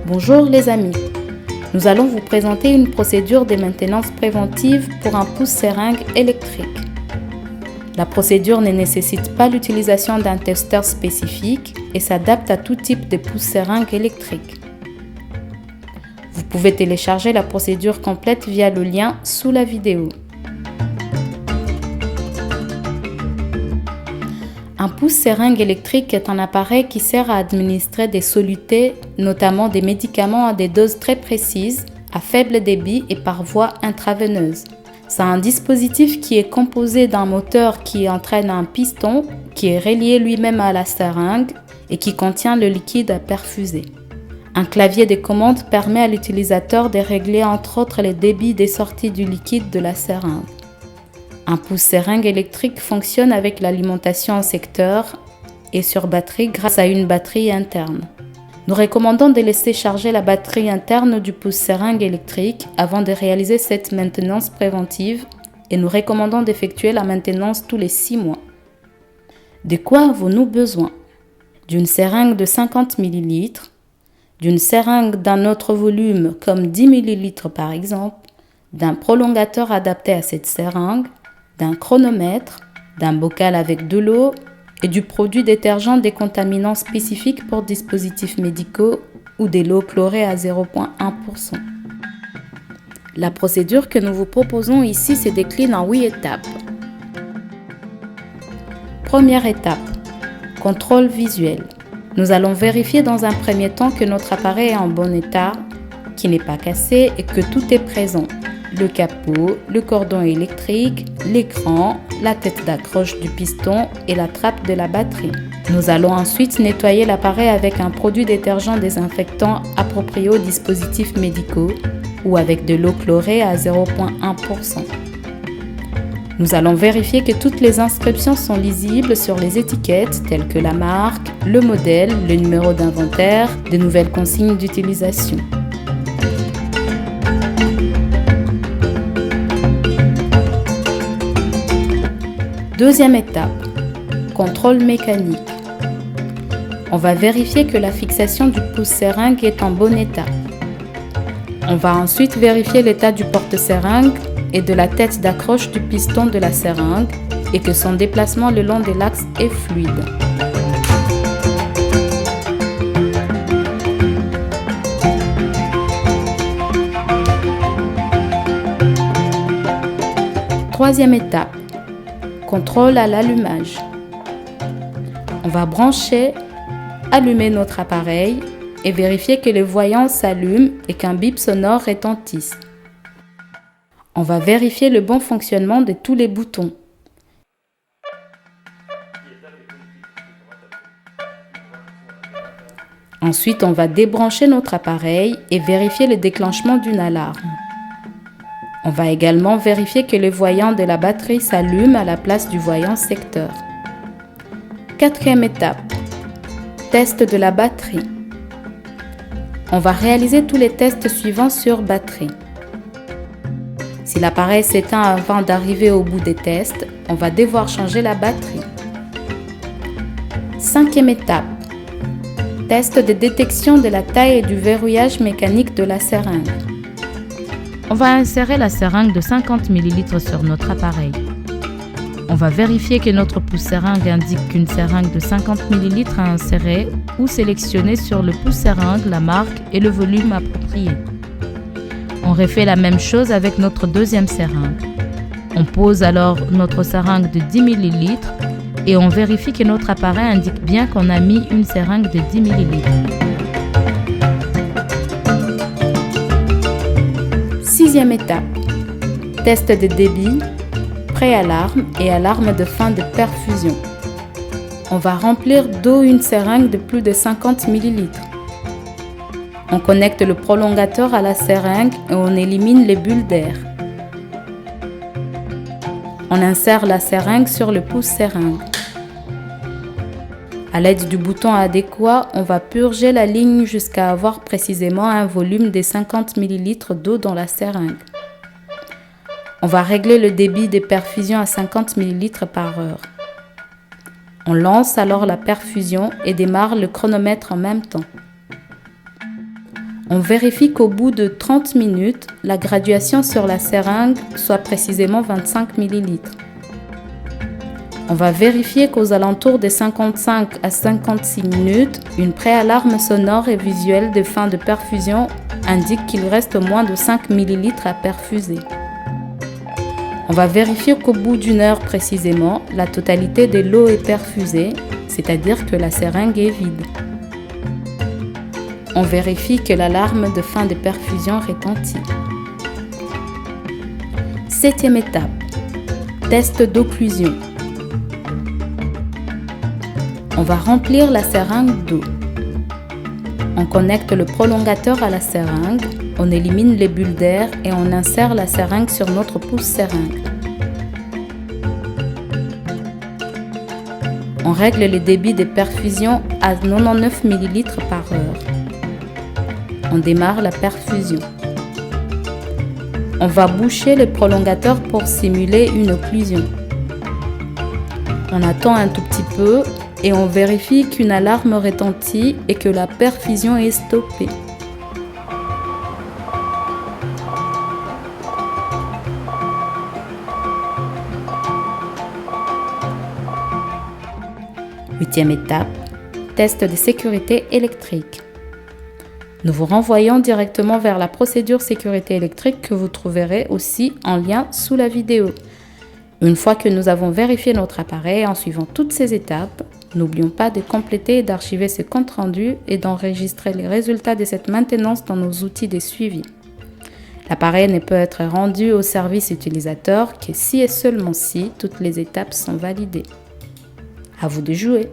Bonjour les amis, nous allons vous présenter une procédure de maintenance préventive pour un pousse-seringue électrique. La procédure ne nécessite pas l'utilisation d'un testeur spécifique et s'adapte à tout type de pousse-seringue électrique. Vous pouvez télécharger la procédure complète via le lien sous la vidéo. Un pousse-seringue électrique est un appareil qui sert à administrer des solutés, notamment des médicaments à des doses très précises, à faible débit et par voie intraveineuse. C'est un dispositif qui est composé d'un moteur qui entraîne un piston qui est relié lui-même à la seringue et qui contient le liquide à perfuser. Un clavier de commande permet à l'utilisateur de régler entre autres les débits des sorties du liquide de la seringue. Un pousse-seringue électrique fonctionne avec l'alimentation en secteur et sur batterie grâce à une batterie interne. Nous recommandons de laisser charger la batterie interne du pousse-seringue électrique avant de réaliser cette maintenance préventive et nous recommandons d'effectuer la maintenance tous les 6 mois. De quoi avons-nous besoin? D'une seringue de 50 ml, d'une seringue d'un autre volume comme 10 ml par exemple, d'un prolongateur adapté à cette seringue, d'un chronomètre, d'un bocal avec de l'eau et du produit détergent décontaminant spécifique pour dispositifs médicaux ou de l'eau chlorée à 0,1%. La procédure que nous vous proposons ici se décline en 8 étapes. Première étape, contrôle visuel. Nous allons vérifier dans un premier temps que notre appareil est en bon état, qu'il n'est pas cassé et que tout est présent. Le capot, le cordon électrique, l'écran, la tête d'accroche du piston et la trappe de la batterie. Nous allons ensuite nettoyer l'appareil avec un produit détergent désinfectant approprié aux dispositifs médicaux ou avec de l'eau chlorée à 0,1%. Nous allons vérifier que toutes les inscriptions sont lisibles sur les étiquettes telles que la marque, le modèle, le numéro d'inventaire, de nouvelles consignes d'utilisation. Deuxième étape, contrôle mécanique. On va vérifier que la fixation du pousse-seringue est en bon état. On va ensuite vérifier l'état du porte-seringue et de la tête d'accroche du piston de la seringue et que son déplacement le long de l'axe est fluide. Troisième étape, contrôle à l'allumage. On va brancher, allumer notre appareil et vérifier que les voyants s'allument et qu'un bip sonore retentisse. On va vérifier le bon fonctionnement de tous les boutons. Ensuite, on va débrancher notre appareil et vérifier le déclenchement d'une alarme. On va également vérifier que le voyant de la batterie s'allume à la place du voyant secteur. Quatrième étape, test de la batterie. On va réaliser tous les tests suivants sur batterie. Si l'appareil s'éteint avant d'arriver au bout des tests, on va devoir changer la batterie. Cinquième étape, test de détection de la taille et du verrouillage mécanique de la seringue. On va insérer la seringue de 50 ml sur notre appareil. On va vérifier que notre pousse-seringue indique qu'une seringue de 50 ml à insérer ou sélectionner sur le pousse-seringue la marque et le volume approprié. On refait la même chose avec notre deuxième seringue. On pose alors notre seringue de 10 ml et on vérifie que notre appareil indique bien qu'on a mis une seringue de 10 ml. Sixième étape, test de débit, pré-alarme et alarme de fin de perfusion. On va remplir d'eau une seringue de plus de 50 ml. On connecte le prolongateur à la seringue et on élimine les bulles d'air. On insère la seringue sur le pousse-seringue. À l'aide du bouton adéquat, on va purger la ligne jusqu'à avoir précisément un volume de 50 ml d'eau dans la seringue. On va régler le débit des perfusions à 50 ml par heure. On lance alors la perfusion et démarre le chronomètre en même temps. On vérifie qu'au bout de 30 minutes, la graduation sur la seringue soit précisément 25 ml. On va vérifier qu'aux alentours des 55 à 56 minutes, une préalarme sonore et visuelle de fin de perfusion indique qu'il reste moins de 5 ml à perfuser. On va vérifier qu'au bout d'une heure précisément, la totalité de l'eau est perfusée, c'est-à-dire que la seringue est vide. On vérifie que l'alarme de fin de perfusion retentit. 7e étape, test d'occlusion. On va remplir la seringue d'eau. On connecte le prolongateur à la seringue, on élimine les bulles d'air et on insère la seringue sur notre pouce-seringue. On règle les débits de perfusion à 99 ml par heure. On démarre la perfusion. On va boucher le prolongateur pour simuler une occlusion. On attend un tout petit peu et on vérifie qu'une alarme retentit et que la perfusion est stoppée. Huitième étape, test de sécurité électrique. Nous vous renvoyons directement vers la procédure sécurité électrique que vous trouverez aussi en lien sous la vidéo. Une fois que nous avons vérifié notre appareil en suivant toutes ces étapes, n'oublions pas de compléter et d'archiver ce compte-rendu et d'enregistrer les résultats de cette maintenance dans nos outils de suivi. L'appareil ne peut être rendu au service utilisateur que si et seulement si toutes les étapes sont validées. À vous de jouer!